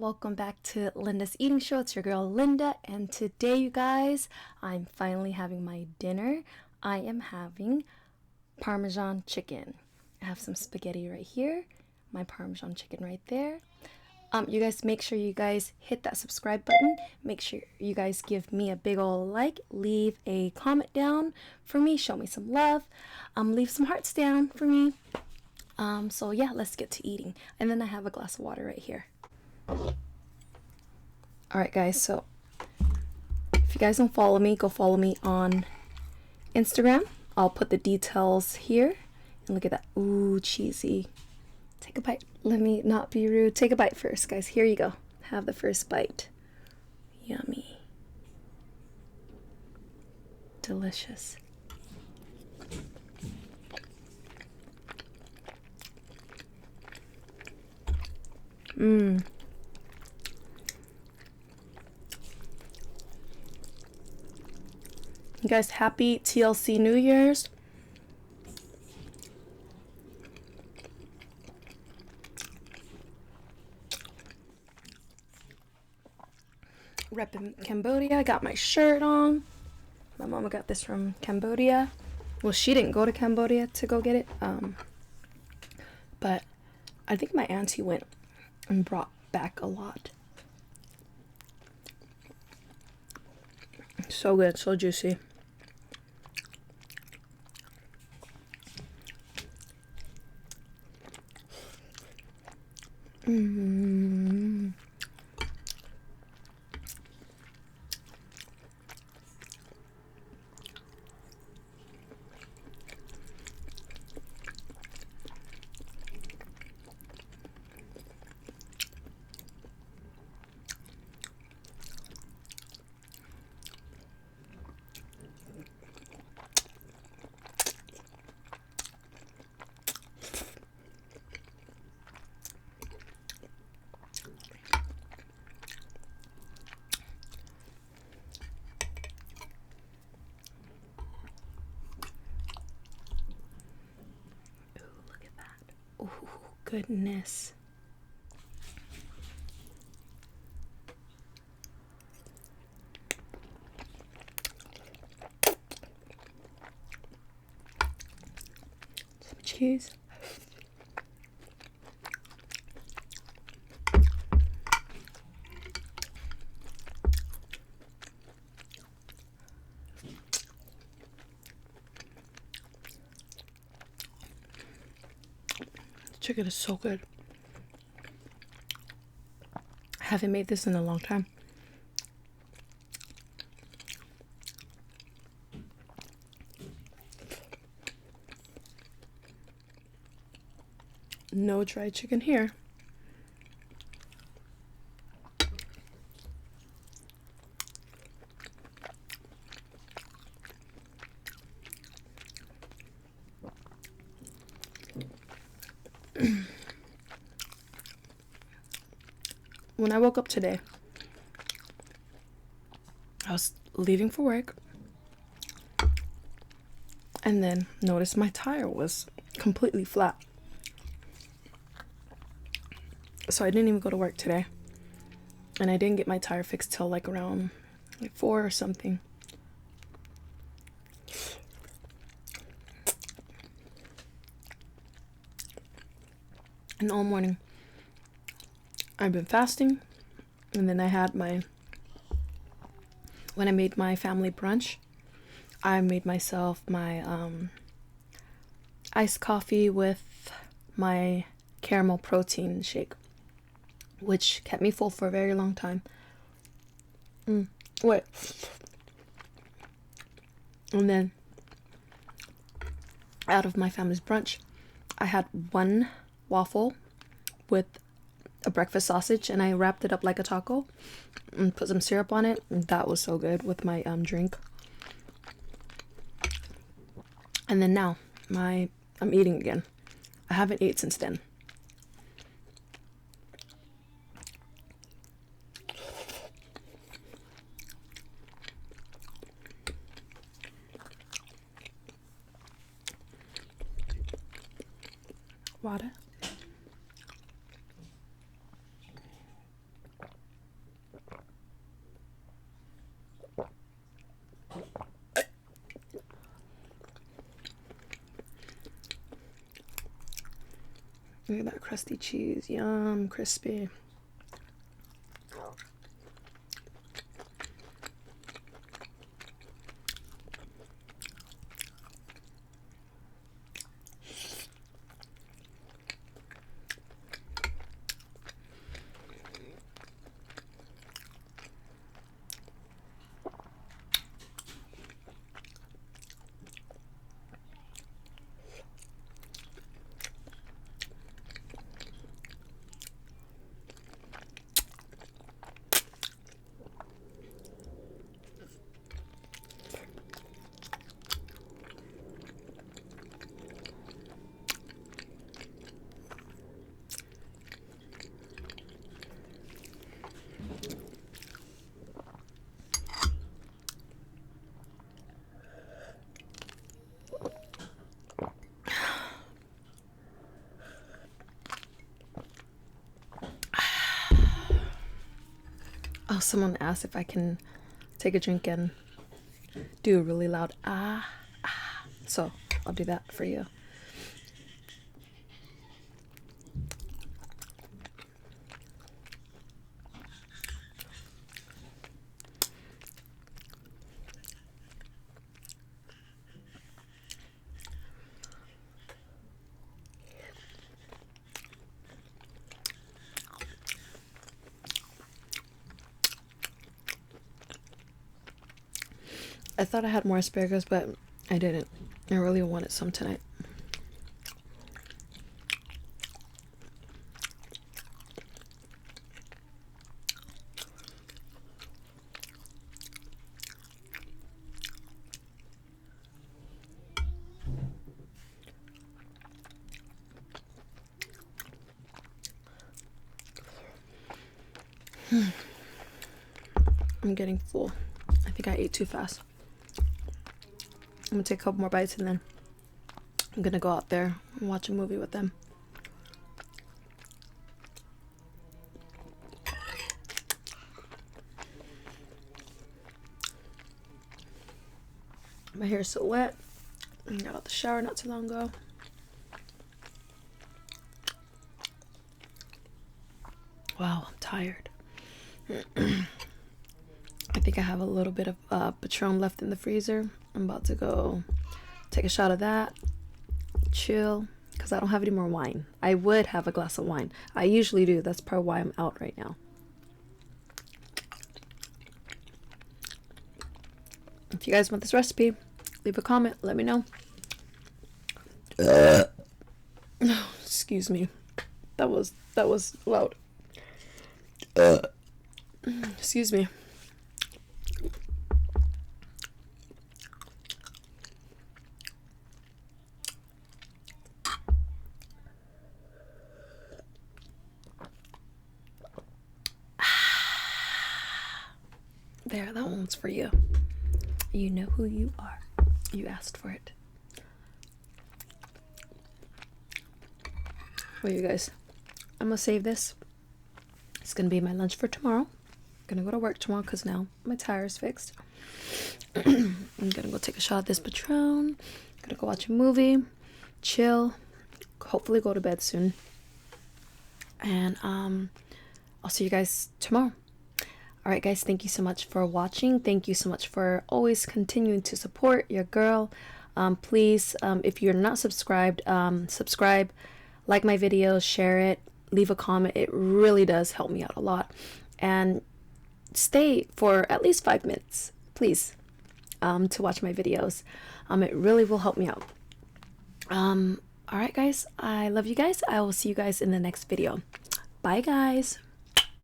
welcome back to Linda's Eating Show. It's your girl Linda, and today, you guys, I'm finally having my dinner. I am having Parmesan chicken. I have some spaghetti right here, my Parmesan chicken right there. You guys, make sure you guys hit that subscribe button. Make sure you guys give me a big ol' like. Leave a comment down for me. Show me some love. Leave some hearts down for me. So yeah, let's get to eating. And then I have a glass of water right here. Alright guys, so if you guys don't follow me, go follow me on Instagram. I'll put the details here. And look at that. Ooh, cheesy. Take a bite. Let me not be rude. Take a bite first, guys. Here you go. Have the first bite. Yummy. Delicious. Mmm. You guys, happy TLC New Year's. Reppin' Cambodia. I got my shirt on. My mama got this from Cambodia. Well, she didn't go to Cambodia to go get it. But I think my auntie went and brought back a lot. So good, so juicy. Mmm. Oh, goodness. Some cheese. Chicken is so good. I haven't made this in a long time. No dried chicken here. When I woke up today, I was leaving for work and then noticed my tire was completely flat. So I didn't even go to work today. And I didn't get my tire fixed till like around 4 or something. And all morning I've been fasting, and then I had when I made my family brunch, I made myself my iced coffee with my caramel protein shake, which kept me full for a very long time. Wait. And then out of my family's brunch, I had one waffle with a breakfast sausage, and I wrapped it up like a taco and put some syrup on it. And that was so good with my drink. And then now I'm eating again. I haven't ate since then. Water. Look at that crusty cheese. Yum, crispy. Oh, someone asked if I can take a drink and do a really loud ah. So I'll do that for you. I thought I had more asparagus, but I didn't. I really wanted some tonight. I'm getting full. I think I ate too fast. I'm gonna take a couple more bites and then I'm gonna go out there and watch a movie with them. My hair is so wet. I got out the shower not too long ago. Wow, I'm tired. I think I have a little bit of Patron left in the freezer. I'm about to go take a shot of that, chill, because I don't have any more wine. I would have a glass of wine. I usually do. That's probably why I'm out right now. If you guys want this recipe, leave a comment. Let me know. Excuse me. That was loud. Excuse me. There, that one's for you. You know who you are. You asked for it. Well, you guys, I'm gonna save this. It's gonna be my lunch for tomorrow. I'm gonna go to work tomorrow because now my tire is fixed. I'm gonna go take a shot of this Patron. Gonna go watch a movie, chill, hopefully go to bed soon. And I'll see you guys tomorrow. Alright guys, thank you so much for watching. Thank you so much for always continuing to support your girl. Please, if you're not subscribed, subscribe, like my videos, share it, leave a comment. It really does help me out a lot. And stay for at least 5 minutes, please, to watch my videos. It really will help me out. Alright guys, I love you guys. I will see you guys in the next video. Bye guys.